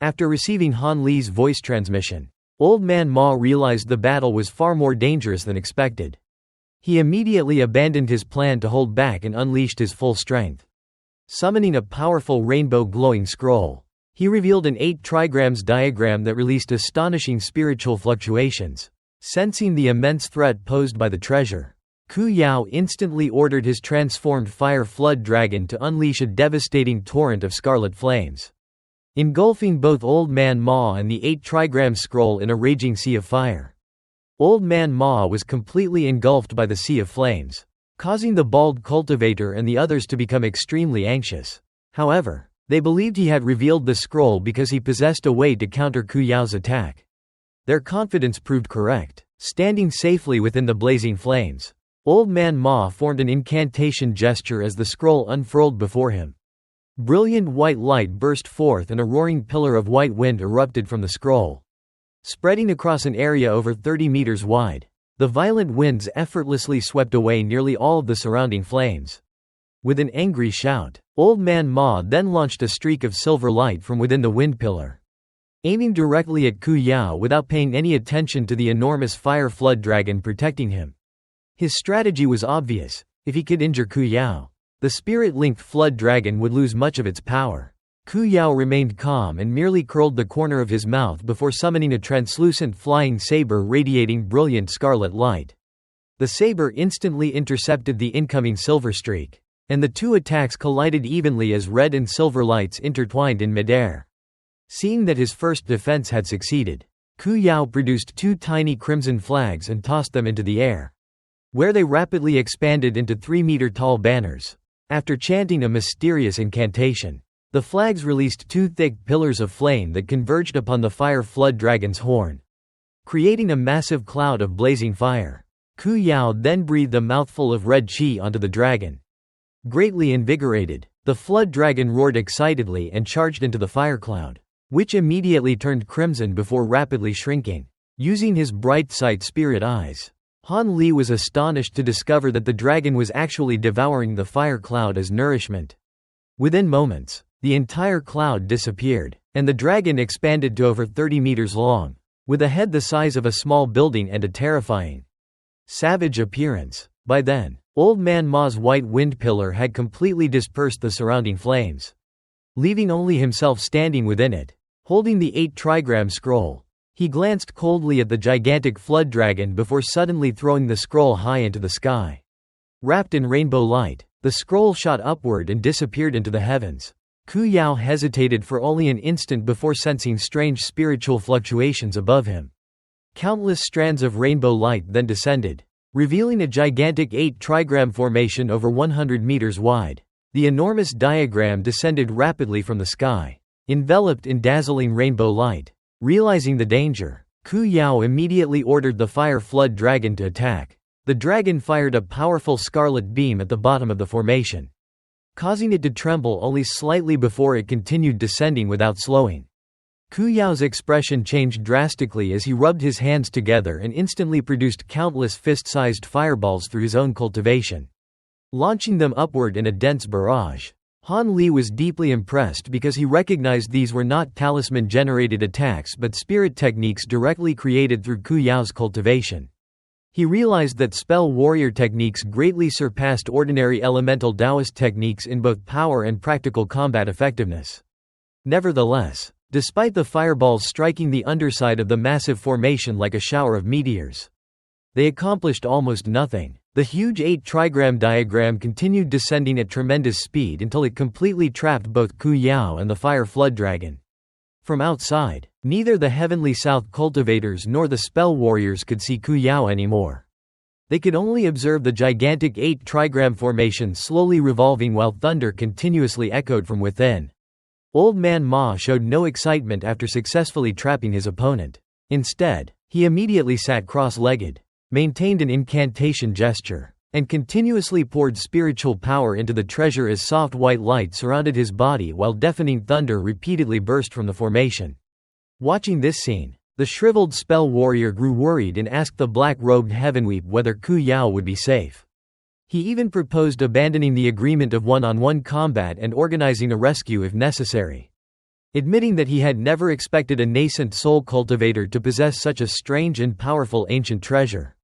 After receiving Han Li's voice transmission, Old Man Ma realized the battle was far more dangerous than expected. He immediately abandoned his plan to hold back and unleashed his full strength. Summoning a powerful rainbow glowing scroll, he revealed an 8 trigrams diagram that released astonishing spiritual fluctuations. Sensing the immense threat posed by the treasure, Ku Yao instantly ordered his transformed fire flood dragon to unleash a devastating torrent of scarlet flames, engulfing both Old Man Ma and the 8 trigram scroll in a raging sea of fire. Old Man Ma was completely engulfed by the sea of flames, causing the bald cultivator and the others to become extremely anxious. However, they believed he had revealed the scroll because he possessed a way to counter Ku Yao's attack. Their confidence proved correct. Standing safely within the blazing flames, Old Man Ma formed an incantation gesture as the scroll unfurled before him. Brilliant white light burst forth and a roaring pillar of white wind erupted from the scroll. Spreading across an area over 30 meters wide, the violent winds effortlessly swept away nearly all of the surrounding flames. With an angry shout, Old Man Ma then launched a streak of silver light from within the wind pillar, aiming directly at Ku Yao without paying any attention to the enormous fire flood dragon protecting him. His strategy was obvious: if he could injure Ku Yao, the spirit-linked flood dragon would lose much of its power. Ku Yao remained calm and merely curled the corner of his mouth before summoning a translucent flying saber radiating brilliant scarlet light. The saber instantly intercepted the incoming silver streak, and the two attacks collided evenly as red and silver lights intertwined in midair. Seeing that his first defense had succeeded, Ku Yao produced 2 tiny crimson flags and tossed them into the air, where they rapidly expanded into 3-meter-tall banners. After chanting a mysterious incantation, the flags released 2 thick pillars of flame that converged upon the fire flood dragon's horn, creating a massive cloud of blazing fire. Ku Yao then breathed a mouthful of red qi onto the dragon. Greatly invigorated, the flood dragon roared excitedly and charged into the fire cloud, which immediately turned crimson before rapidly shrinking. Using his bright sight spirit eyes, Han Li was astonished to discover that the dragon was actually devouring the fire cloud as nourishment. Within moments, the entire cloud disappeared, and the dragon expanded to over 30 meters long, with a head the size of a small building and a terrifying, savage appearance. By then, Old Man Ma's white wind pillar had completely dispersed the surrounding flames, leaving only himself standing within it, holding the 8 trigram scroll. He glanced coldly at the gigantic flood dragon before suddenly throwing the scroll high into the sky. Wrapped in rainbow light, the scroll shot upward and disappeared into the heavens. Ku Yao hesitated for only an instant before sensing strange spiritual fluctuations above him. Countless strands of rainbow light then descended, revealing a gigantic 8 trigram formation over 100 meters wide. The enormous diagram descended rapidly from the sky, enveloped in dazzling rainbow light. Realizing the danger, Ku Yao immediately ordered the fire flood dragon to attack. The dragon fired a powerful scarlet beam at the bottom of the formation, causing it to tremble only slightly before it continued descending without slowing. Ku Yao's expression changed drastically as he rubbed his hands together and instantly produced countless fist-sized fireballs through his own cultivation, launching them upward in a dense barrage. Han Li was deeply impressed because he recognized these were not talisman-generated attacks but spirit techniques directly created through Ku Yao's cultivation. He realized that spell warrior techniques greatly surpassed ordinary elemental Taoist techniques in both power and practical combat effectiveness. Nevertheless, despite the fireballs striking the underside of the massive formation like a shower of meteors, they accomplished almost nothing. The huge 8 trigram diagram continued descending at tremendous speed until it completely trapped both Ku Yao and the fire flood dragon. From outside, neither the Heavenly South cultivators nor the spell warriors could see Ku Yao anymore. They could only observe the gigantic 8 trigram formation slowly revolving while thunder continuously echoed from within. Old Man Ma showed no excitement after successfully trapping his opponent. Instead, he immediately sat cross-legged, maintained an incantation gesture, and continuously poured spiritual power into the treasure as soft white light surrounded his body while deafening thunder repeatedly burst from the formation. Watching this scene, the shriveled spell warrior grew worried and asked the black-robed Heavenweep whether Ku Yao would be safe. He even proposed abandoning the agreement of one-on-one combat and organizing a rescue if necessary. admitting that he had never expected a nascent soul cultivator to possess such a strange and powerful ancient treasure.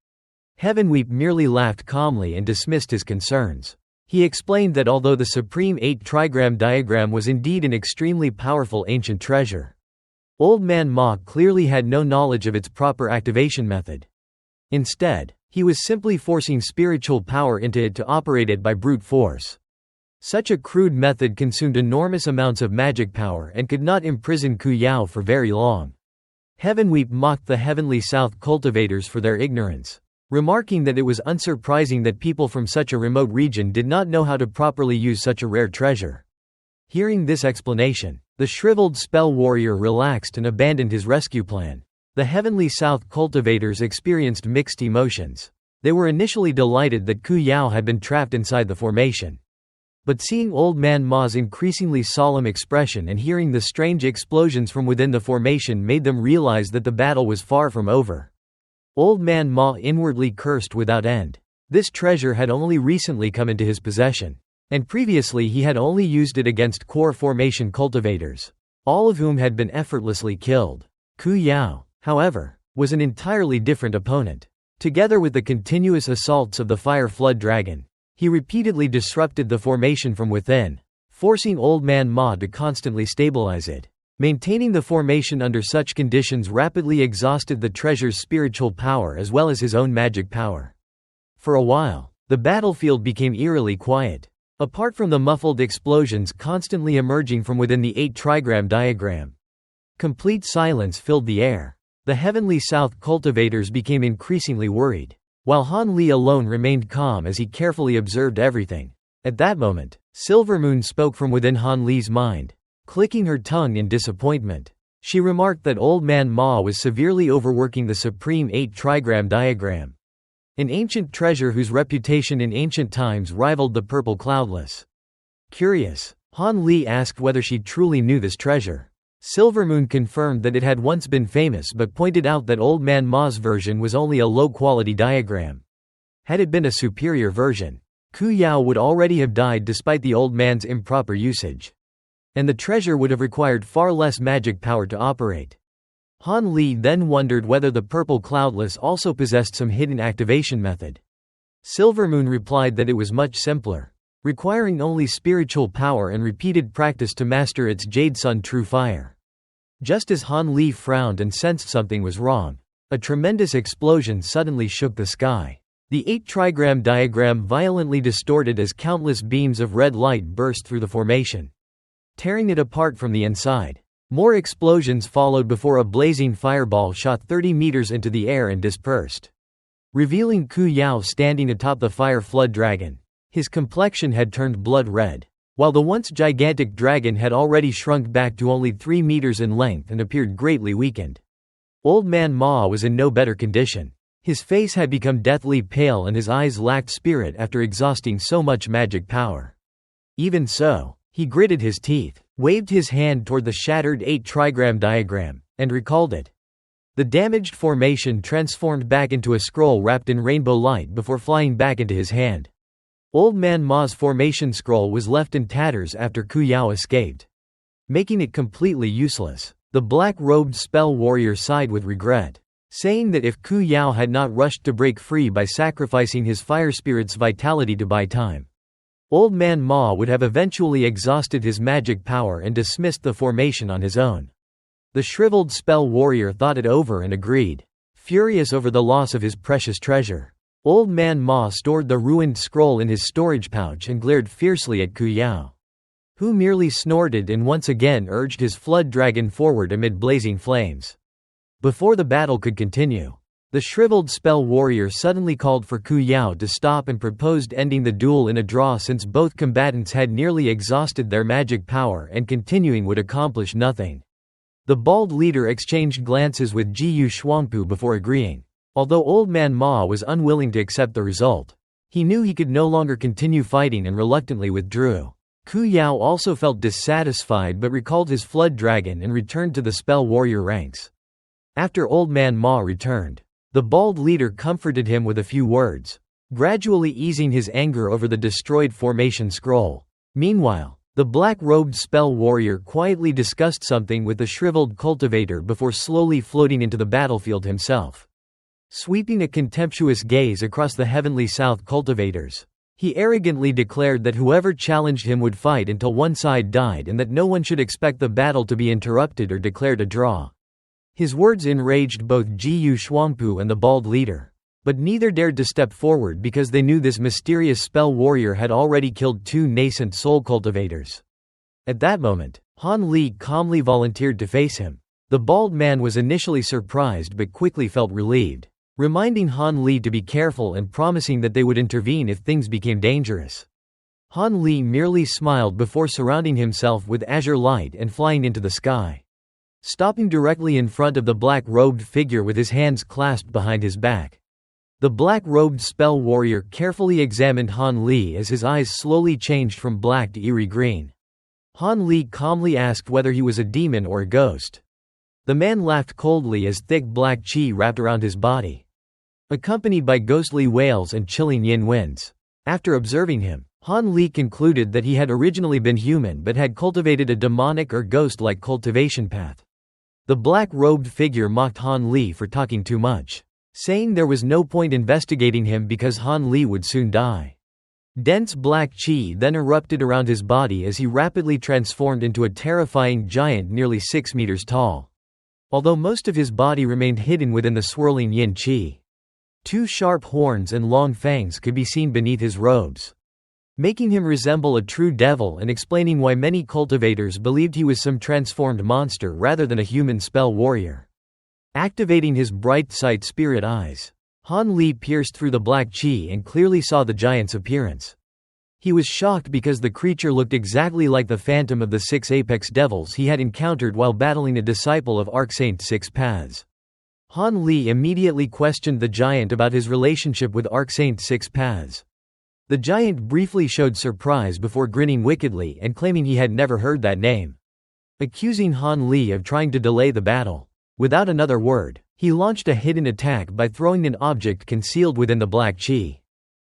Heavenweep merely laughed calmly and dismissed his concerns. He explained that although the Supreme 8 trigram diagram was indeed an extremely powerful ancient treasure, Old Man Ma clearly had no knowledge of its proper activation method. Instead, he was simply forcing spiritual power into it to operate it by brute force. Such a crude method consumed enormous amounts of magic power and could not imprison Ku Yao for very long. Heavenweep mocked the Heavenly South cultivators for their ignorance, remarking that it was unsurprising that people from such a remote region did not know how to properly use such a rare treasure. Hearing this explanation, the shriveled spell warrior relaxed and abandoned his rescue plan. The Heavenly South cultivators experienced mixed emotions. They were initially delighted that Ku Yao had been trapped inside the formation. But seeing Old Man Ma's increasingly solemn expression and hearing the strange explosions from within the formation made them realize that the battle was far from over. Old Man Ma inwardly cursed without end. This treasure had only recently come into his possession, and previously he had only used it against core formation cultivators, all of whom had been effortlessly killed. Ku Yao, however, was an entirely different opponent. Together with the continuous assaults of the Fire Flood Dragon, he repeatedly disrupted the formation from within, forcing Old Man Ma to constantly stabilize it. Maintaining the formation under such conditions rapidly exhausted the treasure's spiritual power as well as his own magic power. For a while, the battlefield became eerily quiet. Apart from the muffled explosions constantly emerging from within the 8 trigram diagram, complete silence filled the air. The Heavenly South cultivators became increasingly worried, while Han Li alone remained calm as he carefully observed everything. At that moment, Silvermoon spoke from within Han Li's mind, clicking her tongue in disappointment. She remarked that Old Man Ma was severely overworking the Supreme 8 trigram diagram, an ancient treasure whose reputation in ancient times rivaled the Purple Cloudless. Curious, Han Li asked whether she truly knew this treasure. Silvermoon confirmed that it had once been famous but pointed out that Old Man Ma's version was only a low-quality diagram. Had it been a superior version, Ku Yao would already have died despite the old man's improper usage, and the treasure would have required far less magic power to operate. Han Li then wondered whether the Purple Cloudless also possessed some hidden activation method. Silvermoon replied that it was much simpler, requiring only spiritual power and repeated practice to master its Jade Sun True Fire. Just as Han Li frowned and sensed something was wrong, a tremendous explosion suddenly shook the sky. The 8 trigram diagram violently distorted as countless beams of red light burst through the formation, tearing it apart from the inside. More explosions followed before a blazing fireball shot 30 meters into the air and dispersed, revealing Ku Yao standing atop the Fire Flood Dragon. His complexion had turned blood red, while the once gigantic dragon had already shrunk back to only 3 meters in length and appeared greatly weakened. Old Man Ma was in no better condition. His face had become deathly pale and his eyes lacked spirit after exhausting so much magic power. Even so, he gritted his teeth, waved his hand toward the shattered 8 trigram diagram, and recalled it. The damaged formation transformed back into a scroll wrapped in rainbow light before flying back into his hand. Old Man Ma's formation scroll was left in tatters after Ku Yao escaped, making it completely useless. The black-robed spell warrior sighed with regret, saying that if Ku Yao had not rushed to break free by sacrificing his fire spirit's vitality to buy time, Old Man Ma would have eventually exhausted his magic power and dismissed the formation on his own. The shriveled spell warrior thought it over and agreed, furious over the loss of his precious treasure. Old Man Ma stored the ruined scroll in his storage pouch and glared fiercely at Ku Yao, who merely snorted and once again urged his flood dragon forward amid blazing flames. Before the battle could continue, the shriveled spell warrior suddenly called for Ku Yao to stop and proposed ending the duel in a draw since both combatants had nearly exhausted their magic power and continuing would accomplish nothing. The bald leader exchanged glances with Jiyu Shuangpu before agreeing. Although Old Man Ma was unwilling to accept the result, he knew he could no longer continue fighting and reluctantly withdrew. Ku Yao also felt dissatisfied but recalled his flood dragon and returned to the spell warrior ranks. After Old Man Ma returned, the bald leader comforted him with a few words, gradually easing his anger over the destroyed formation scroll. Meanwhile, The black-robed spell warrior quietly discussed something with the shriveled cultivator before slowly floating into the battlefield himself. Sweeping a contemptuous gaze across the heavenly south cultivators, he arrogantly declared that whoever challenged him would fight until one side died and that no one should expect the battle to be interrupted or declared a draw. His words enraged both Jiyu Shuangpu and the bald leader, but neither dared to step forward because they knew this mysterious spell warrior had already killed 2 nascent soul cultivators. At that moment, Han Li calmly volunteered to face him. The bald man was initially surprised but quickly felt relieved, reminding Han Li to be careful and promising that they would intervene if things became dangerous. Han Li merely smiled before surrounding himself with azure light and flying into the sky. Stopping directly in front of the black-robed figure with his hands clasped behind his back. The black-robed spell warrior carefully examined Han Li as his eyes slowly changed from black to eerie green. Han Li calmly asked whether he was a demon or a ghost. The man laughed coldly as thick black qi wrapped around his body, accompanied by ghostly wails and chilling yin winds. After observing him, Han Li concluded that he had originally been human but had cultivated a demonic or ghost-like cultivation path. The black-robed figure mocked Han Li for talking too much, saying there was no point investigating him because Han Li would soon die. Dense black qi then erupted around his body as he rapidly transformed into a terrifying giant nearly 6 meters tall. Although most of his body remained hidden within the swirling yin qi, 2 sharp horns and long fangs could be seen beneath his robes, making him resemble a true devil and explaining why many cultivators believed he was some transformed monster rather than a human spell warrior. Activating his bright sight spirit eyes, Han Li pierced through the black qi and clearly saw the giant's appearance. He was shocked because the creature looked exactly like the phantom of the 6 apex devils he had encountered while battling a disciple of Arcsaint 6 Paths. Han Li immediately questioned the giant about his relationship with Arcsaint 6 Paths. The giant briefly showed surprise before grinning wickedly and claiming he had never heard that name, accusing Han Li of trying to delay the battle. Without another word, he launched a hidden attack by throwing an object concealed within the black qi.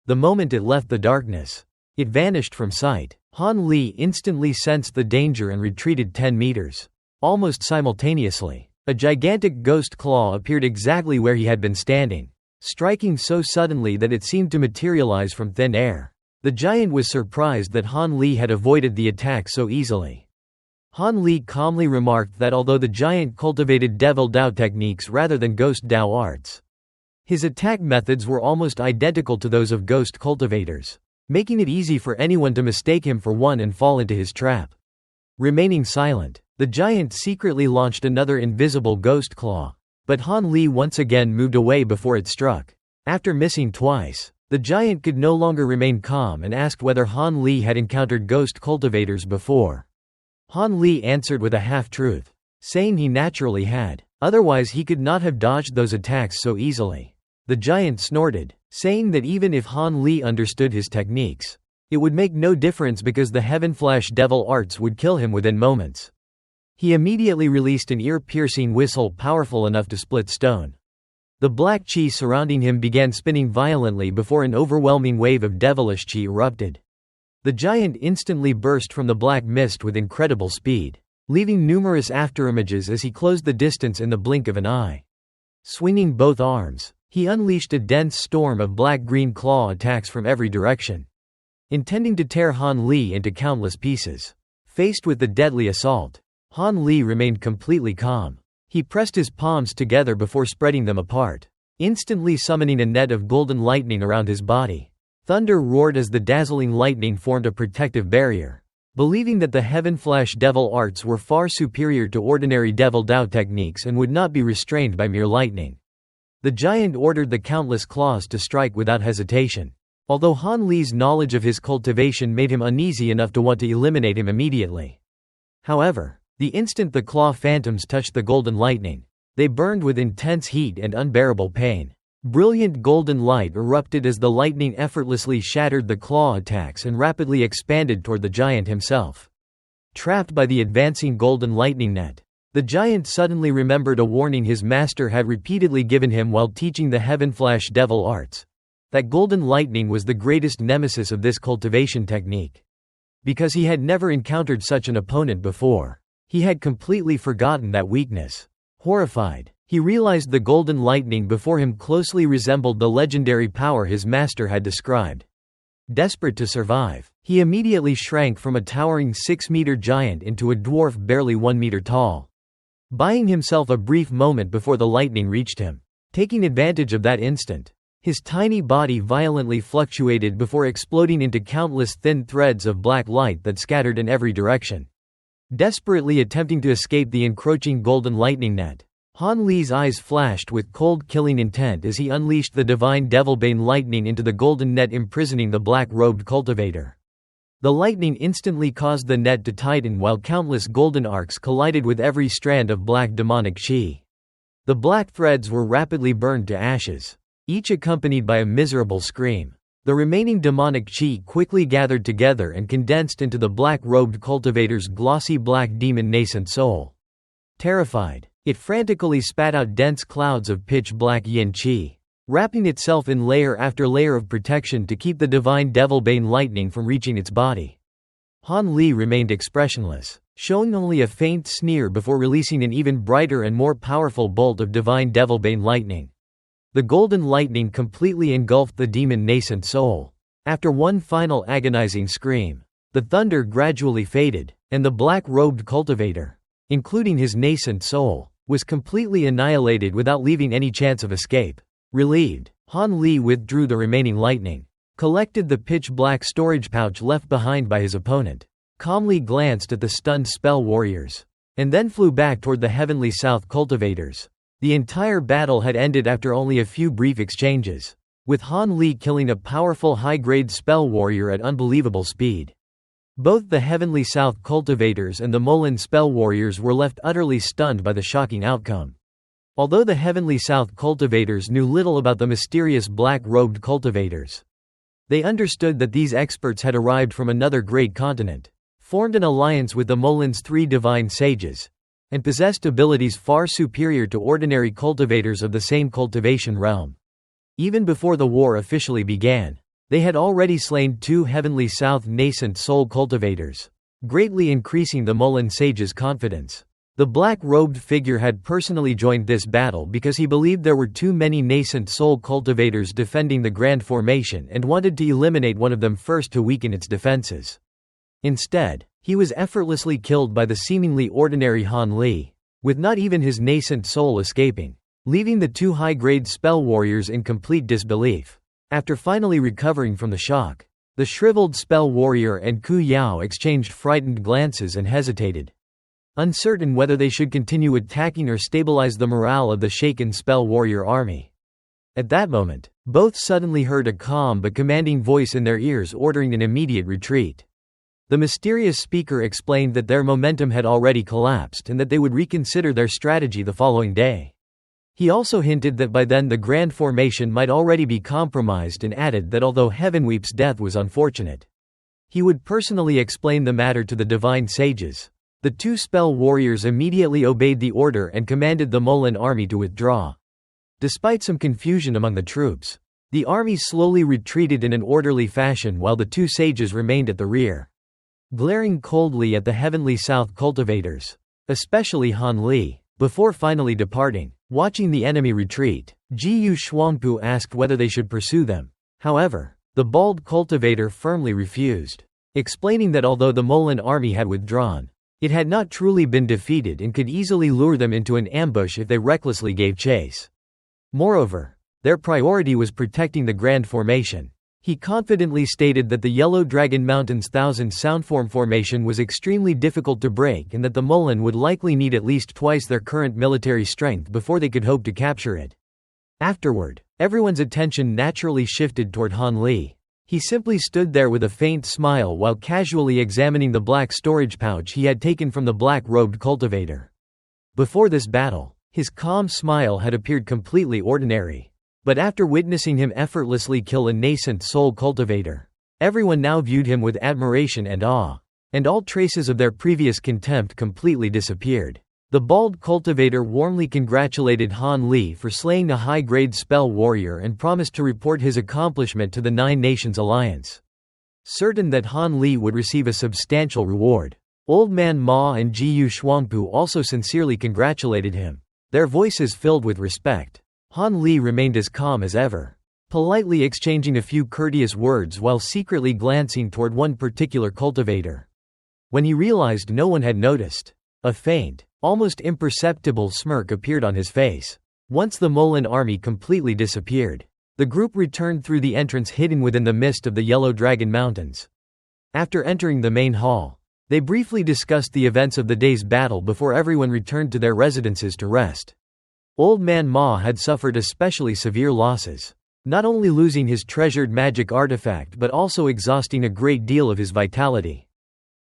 The moment it left the darkness, it vanished from sight. Han Li instantly sensed the danger and retreated 10 meters. Almost simultaneously, a gigantic ghost claw appeared exactly where he had been standing, striking so suddenly that it seemed to materialize from thin air. The giant was surprised that Han Li had avoided the attack so easily. Han Li calmly remarked that although the giant cultivated devil Dao techniques rather than ghost Dao arts, his attack methods were almost identical to those of ghost cultivators, making it easy for anyone to mistake him for one and fall into his trap. Remaining silent, the giant secretly launched another invisible ghost claw, but Han Li once again moved away before it struck. After missing twice, the giant could no longer remain calm and asked whether Han Li had encountered ghost cultivators before. Han Li answered with a half-truth, saying he naturally had, otherwise he could not have dodged those attacks so easily. The giant snorted, saying that even if Han Li understood his techniques, it would make no difference because the Heavenflash devil arts would kill him within moments. He immediately released an ear-piercing whistle powerful enough to split stone. The black qi surrounding him began spinning violently before an overwhelming wave of devilish qi erupted. The giant instantly burst from the black mist with incredible speed, leaving numerous afterimages as he closed the distance in the blink of an eye. Swinging both arms, he unleashed a dense storm of black-green claw attacks from every direction, intending to tear Han Li into countless pieces. Faced with the deadly assault, Han Li remained completely calm. He pressed his palms together before spreading them apart, instantly summoning a net of golden lightning around his body. Thunder roared as the dazzling lightning formed a protective barrier. Believing that the Heavenflash devil arts were far superior to ordinary devil Dao techniques and would not be restrained by mere lightning, the giant ordered the countless claws to strike without hesitation. Although Han Li's knowledge of his cultivation made him uneasy enough to want to eliminate him immediately. However, the instant the claw phantoms touched the golden lightning, they burned with intense heat and unbearable pain. Brilliant golden light erupted as the lightning effortlessly shattered the claw attacks and rapidly expanded toward the giant himself. Trapped by the advancing golden lightning net, the giant suddenly remembered a warning his master had repeatedly given him while teaching the Heavenflash devil arts, that golden lightning was the greatest nemesis of this cultivation technique. because he had never encountered such an opponent before. He had completely forgotten that weakness. Horrified, he realized the golden lightning before him closely resembled the legendary power his master had described. Desperate to survive, he immediately shrank from a towering 6-meter giant into a dwarf barely 1 meter tall, buying himself a brief moment before the lightning reached him. Taking advantage of that instant, his tiny body violently fluctuated before exploding into countless thin threads of black light that scattered in every direction. Desperately attempting to escape the encroaching golden lightning net, Han Li's eyes flashed with cold killing intent as he unleashed the divine Devilbane lightning into the golden net imprisoning the black-robed cultivator. The lightning instantly caused the net to tighten while countless golden arcs collided with every strand of black demonic chi. The black threads were rapidly burned to ashes, each accompanied by a miserable scream. The remaining demonic chi quickly gathered together and condensed into the black-robed cultivator's glossy black demon nascent soul. Terrified, it frantically spat out dense clouds of pitch-black yin chi, wrapping itself in layer after layer of protection to keep the divine Devilbane lightning from reaching its body. Han Li remained expressionless, showing only a faint sneer before releasing an even brighter and more powerful bolt of divine Devilbane lightning. The golden lightning completely engulfed the demon nascent soul. After one final agonizing scream, the thunder gradually faded, and the black-robed cultivator, including his nascent soul, was completely annihilated without leaving any chance of escape. Relieved, Han Li withdrew the remaining lightning, collected the pitch-black storage pouch left behind by his opponent, calmly glanced at the stunned spell warriors, and then flew back toward the Heavenly South cultivators. The entire battle had ended after only a few brief exchanges, with Han Li killing a powerful high-grade spell warrior at unbelievable speed. Both the Heavenly South cultivators and the Molan spell warriors were left utterly stunned by the shocking outcome. Although the Heavenly South cultivators knew little about the mysterious black-robed cultivators, they understood that these experts had arrived from another great continent, formed an alliance with the Molan's 3 divine sages, and possessed abilities far superior to ordinary cultivators of the same cultivation realm. Even before the war officially began, they had already slain 2 Heavenly South nascent soul cultivators, greatly increasing the Molan sage's confidence. The black-robed figure had personally joined this battle because he believed there were too many nascent soul cultivators defending the Grand Formation and wanted to eliminate one of them first to weaken its defenses. Instead, he was effortlessly killed by the seemingly ordinary Han Li, with not even his nascent soul escaping, leaving the 2 high-grade spell warriors in complete disbelief. After finally recovering from the shock, the shriveled spell warrior and Ku Yao exchanged frightened glances and hesitated, uncertain whether they should continue attacking or stabilize the morale of the shaken spell warrior army. At that moment, both suddenly heard a calm but commanding voice in their ears ordering an immediate retreat. The mysterious speaker explained that their momentum had already collapsed and that they would reconsider their strategy the following day. He also hinted that by then the Grand Formation might already be compromised and added that although Heavenweep's death was unfortunate, he would personally explain the matter to the divine sages. The 2 spell warriors immediately obeyed the order and commanded the Molan army to withdraw. Despite some confusion among the troops, the army slowly retreated in an orderly fashion while the 2 sages remained at the rear, glaring coldly at the Heavenly South cultivators, especially Han Li. Before finally departing, watching the enemy retreat, Jiyu Shuangpu asked whether they should pursue them. However, the bald cultivator firmly refused, explaining that although the Molan army had withdrawn, it had not truly been defeated and could easily lure them into an ambush if they recklessly gave chase. Moreover, their priority was protecting the Grand Formation. He confidently stated that the Yellow Dragon Mountain's Thousand Soundform formation was extremely difficult to break and that the Molan would likely need at least twice their current military strength before they could hope to capture it. Afterward, everyone's attention naturally shifted toward Han Li. He simply stood there with a faint smile while casually examining the black storage pouch he had taken from the black-robed cultivator. Before this battle, his calm smile had appeared completely ordinary. But after witnessing him effortlessly kill a nascent soul cultivator, everyone now viewed him with admiration and awe, and all traces of their previous contempt completely disappeared. The bald cultivator warmly congratulated Han Li for slaying a high-grade spell warrior and promised to report his accomplishment to the 9 Nations Alliance. certain that Han Li would receive a substantial reward. Old Man Ma and Jiyu Shuangpu also sincerely congratulated him, their voices filled with respect. Han Li remained as calm as ever, politely exchanging a few courteous words while secretly glancing toward one particular cultivator. When he realized no one had noticed, a faint, almost imperceptible smirk appeared on his face. Once the Molan army completely disappeared, the group returned through the entrance hidden within the mist of the Yellow Dragon Mountains. After entering the main hall, they briefly discussed the events of the day's battle before everyone returned to their residences to rest. Old Man Ma had suffered especially severe losses, not only losing his treasured magic artifact but also exhausting a great deal of his vitality,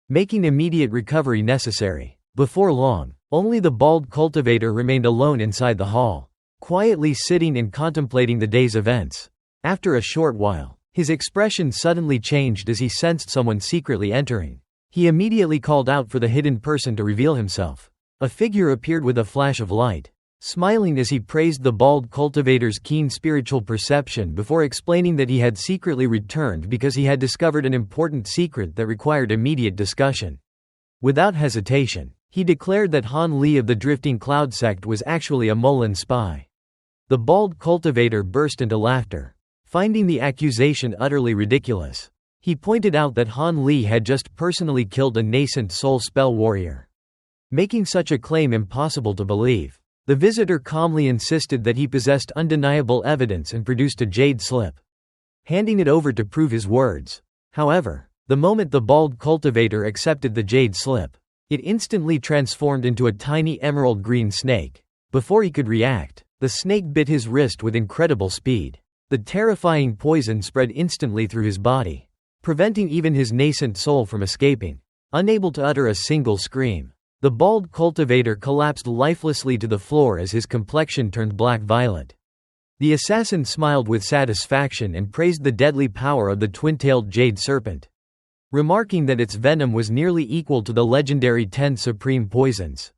making immediate recovery necessary. Before long, only the bald cultivator remained alone inside the hall, quietly sitting and contemplating the day's events. After a short while, his expression suddenly changed as he sensed someone secretly entering. He immediately called out for the hidden person to reveal himself. A figure appeared with a flash of light, smiling as he praised the bald cultivator's keen spiritual perception before explaining that he had secretly returned because he had discovered an important secret that required immediate discussion. Without hesitation, he declared that Han Li of the Drifting Cloud sect was actually a Molan spy. The bald cultivator burst into laughter, finding the accusation utterly ridiculous. He pointed out that Han Li had just personally killed a nascent soul spell warrior, making such a claim impossible to believe. The visitor calmly insisted that he possessed undeniable evidence and produced a jade slip, handing it over to prove his words. However, the moment the bald cultivator accepted the jade slip, it instantly transformed into a tiny emerald green snake. Before he could react, the snake bit his wrist with incredible speed. The terrifying poison spread instantly through his body, preventing even his nascent soul from escaping. Unable to utter a single scream, the bald cultivator collapsed lifelessly to the floor as his complexion turned black-violet. The assassin smiled with satisfaction and praised the deadly power of the twin-tailed jade serpent, remarking that its venom was nearly equal to the legendary 10 supreme poisons.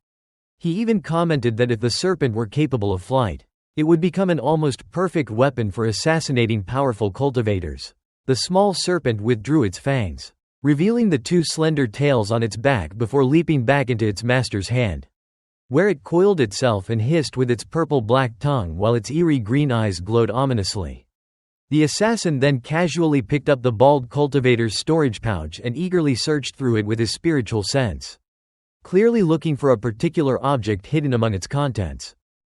He even commented that if the serpent were capable of flight, it would become an almost perfect weapon for assassinating powerful cultivators. The small serpent withdrew its fangs, revealing the two slender tails on its back before leaping back into its master's hand, where it coiled itself and hissed with its purple-black tongue while its eerie green eyes glowed ominously. The assassin then casually picked up the bald cultivator's storage pouch and eagerly searched through it with his spiritual sense, clearly looking for a particular object hidden among its contents.